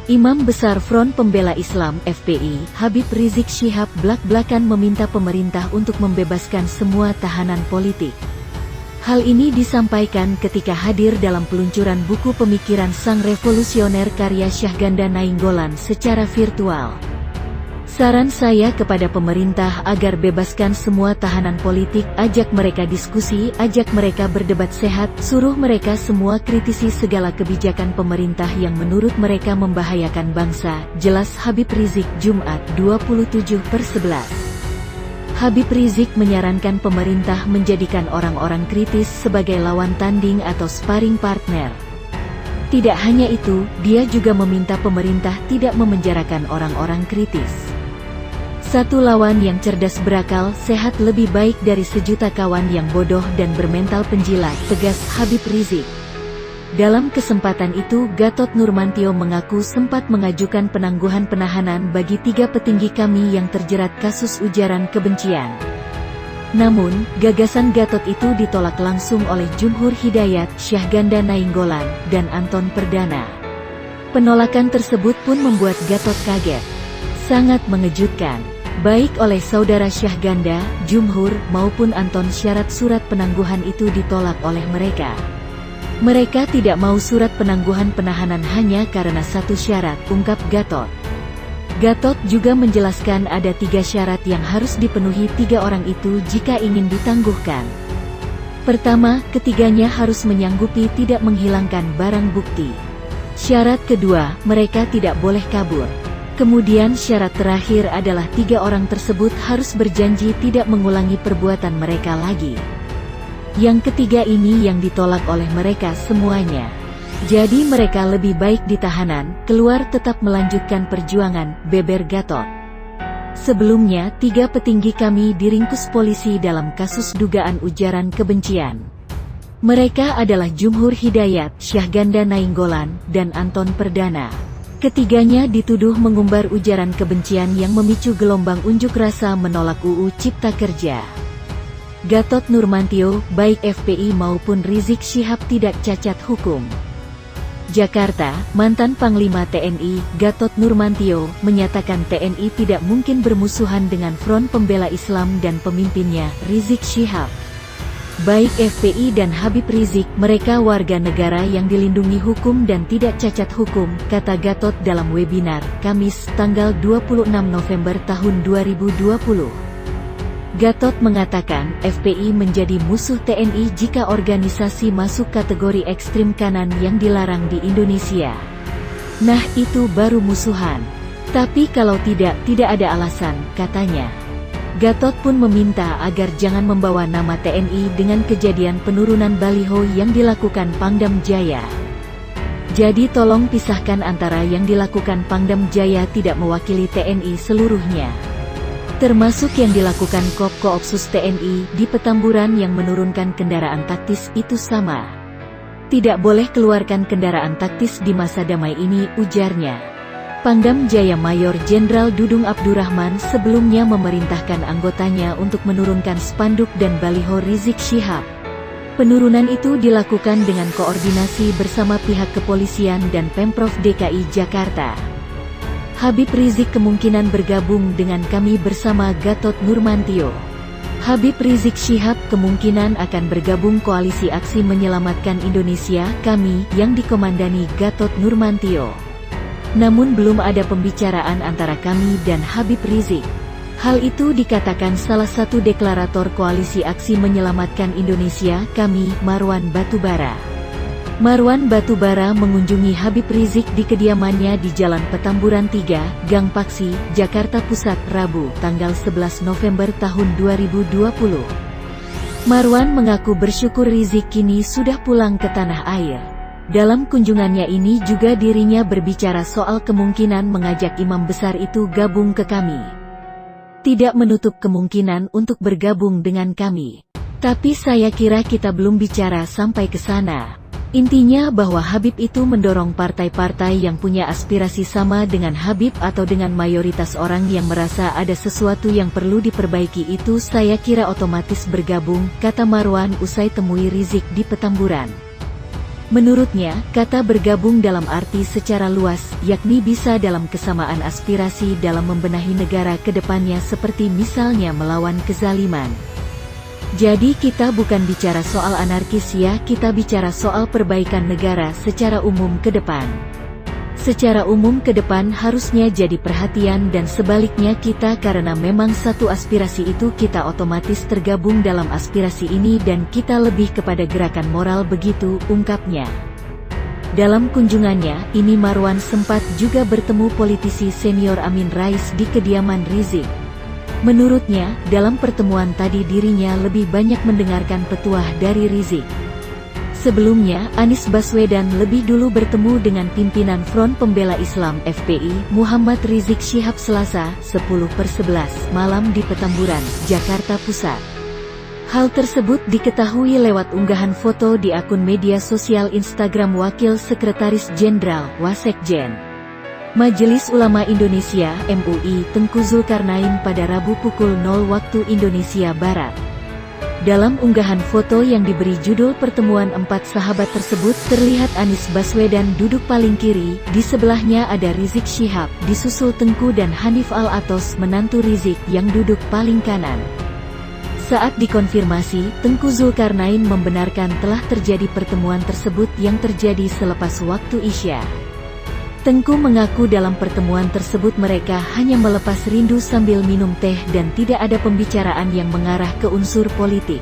Imam Besar Front Pembela Islam (FPI), Habib Rizik Syihab blak-blakan meminta pemerintah untuk membebaskan semua tahanan politik. Hal ini disampaikan ketika hadir dalam peluncuran buku pemikiran sang revolusioner karya Syahganda Nainggolan secara virtual. Saran saya kepada pemerintah agar bebaskan semua tahanan politik, ajak mereka diskusi, ajak mereka berdebat sehat, suruh mereka semua kritisi segala kebijakan pemerintah yang menurut mereka membahayakan bangsa, jelas Habib Rizik Jumat 27/11. Habib Rizik menyarankan pemerintah menjadikan orang-orang kritis sebagai lawan tanding atau sparring partner. Tidak hanya itu, dia juga meminta pemerintah tidak memenjarakan orang-orang kritis. Satu lawan yang cerdas berakal sehat lebih baik dari sejuta kawan yang bodoh dan bermental penjilat, tegas Habib Rizik. Dalam kesempatan itu Gatot Nurmantio mengaku sempat mengajukan penangguhan penahanan bagi 3 petinggi kami yang terjerat kasus ujaran kebencian. Namun, gagasan Gatot itu ditolak langsung oleh Jumhur Hidayat, Syahganda Nainggolan, dan Anton Perdana. Penolakan tersebut pun membuat Gatot kaget. Sangat mengejutkan. Baik oleh saudara Syahganda, Jumhur, maupun Anton syarat surat penangguhan itu ditolak oleh mereka. Mereka tidak mau surat penangguhan penahanan hanya karena satu syarat, ungkap Gatot. Gatot juga menjelaskan ada 3 syarat yang harus dipenuhi 3 orang itu jika ingin ditangguhkan. Pertama, ketiganya harus menyanggupi tidak menghilangkan barang bukti. Syarat kedua, mereka tidak boleh kabur. Kemudian syarat terakhir adalah 3 orang tersebut harus berjanji tidak mengulangi perbuatan mereka lagi. Yang ketiga ini yang ditolak oleh mereka semuanya. Jadi mereka lebih baik ditahanan, keluar tetap melanjutkan perjuangan, beber Gatot. Sebelumnya 3 petinggi kami diringkus polisi dalam kasus dugaan ujaran kebencian. Mereka adalah Jumhur Hidayat, Syahganda Nainggolan, dan Anton Perdana. Ketiganya dituduh mengumbar ujaran kebencian yang memicu gelombang unjuk rasa menolak UU Cipta Kerja. Gatot Nurmantio, baik FPI maupun Rizik Syihab tidak cacat hukum. Jakarta, mantan Panglima TNI, Gatot Nurmantio, menyatakan TNI tidak mungkin bermusuhan dengan Front Pembela Islam dan pemimpinnya, Rizik Syihab. Baik FPI dan Habib Rizik, mereka warga negara yang dilindungi hukum dan tidak cacat hukum, kata Gatot dalam webinar, Kamis, tanggal 26 November tahun 2020. Gatot mengatakan, FPI menjadi musuh TNI jika organisasi masuk kategori ekstrim kanan yang dilarang di Indonesia. Nah itu baru musuhan. Tapi kalau tidak ada alasan, katanya. Gatot pun meminta agar jangan membawa nama TNI dengan kejadian penurunan baliho yang dilakukan Pangdam Jaya. Jadi tolong pisahkan antara yang dilakukan Pangdam Jaya tidak mewakili TNI seluruhnya. Termasuk yang dilakukan Koopsus TNI di Petamburan yang menurunkan kendaraan taktis itu sama. Tidak boleh keluarkan kendaraan taktis di masa damai ini, ujarnya. Pangdam Jaya Mayor Jenderal Dudung Abdurrahman sebelumnya memerintahkan anggotanya untuk menurunkan spanduk dan baliho Rizik Syihab. Penurunan itu dilakukan dengan koordinasi bersama pihak kepolisian dan Pemprov DKI Jakarta. Habib Rizik kemungkinan bergabung dengan kami bersama Gatot Nurmantio. Habib Rizik Syihab kemungkinan akan bergabung koalisi aksi menyelamatkan Indonesia, kami, yang dikomandani Gatot Nurmantio. Namun belum ada pembicaraan antara kami dan Habib Rizik. Hal itu dikatakan salah satu deklarator koalisi aksi menyelamatkan Indonesia, kami, Marwan Batubara. Marwan Batubara mengunjungi Habib Rizik di kediamannya di Jalan Petamburan 3, Gang Paksi, Jakarta Pusat, Rabu, tanggal 11 November tahun 2020. Marwan mengaku bersyukur Rizik kini sudah pulang ke tanah air. Dalam kunjungannya ini juga dirinya berbicara soal kemungkinan mengajak imam besar itu gabung ke kami. Tidak menutup kemungkinan untuk bergabung dengan kami. Tapi saya kira kita belum bicara sampai ke sana. Intinya bahwa Habib itu mendorong partai-partai yang punya aspirasi sama dengan Habib atau dengan mayoritas orang yang merasa ada sesuatu yang perlu diperbaiki itu saya kira otomatis bergabung, kata Marwan usai temui Rizik di Petamburan. Menurutnya, kata bergabung dalam arti secara luas, yakni bisa dalam kesamaan aspirasi dalam membenahi negara ke depannya seperti misalnya melawan kezaliman. Jadi kita bukan bicara soal anarkis ya, kita bicara soal perbaikan negara secara umum ke depan. Secara umum ke depan harusnya jadi perhatian dan sebaliknya kita karena memang satu aspirasi itu kita otomatis tergabung dalam aspirasi ini dan kita lebih kepada gerakan moral begitu, ungkapnya. Dalam kunjungannya, ini Marwan sempat juga bertemu politisi senior Amin Rais di kediaman Rizik. Menurutnya, dalam pertemuan tadi dirinya lebih banyak mendengarkan petuah dari Rizik. Sebelumnya, Anies Baswedan lebih dulu bertemu dengan pimpinan Front Pembela Islam FPI, Muhammad Rizik Syihab Selasa, 10/11 malam di Petamburan, Jakarta Pusat. Hal tersebut diketahui lewat unggahan foto di akun media sosial Instagram Wakil Sekretaris Jenderal, Wasekjen, Majelis Ulama Indonesia (MUI) Tengku Zulkarnain pada Rabu pukul 0 waktu Indonesia Barat. Dalam unggahan foto yang diberi judul Pertemuan Empat Sahabat tersebut, terlihat Anies Baswedan duduk paling kiri, di sebelahnya ada Rizik Syihab, disusul Tengku dan Hanif Al-Atos menantu Rizik yang duduk paling kanan. Saat dikonfirmasi, Tengku Zulkarnain membenarkan telah terjadi pertemuan tersebut yang terjadi selepas waktu Isya. Tengku mengaku dalam pertemuan tersebut mereka hanya melepas rindu sambil minum teh dan tidak ada pembicaraan yang mengarah ke unsur politik.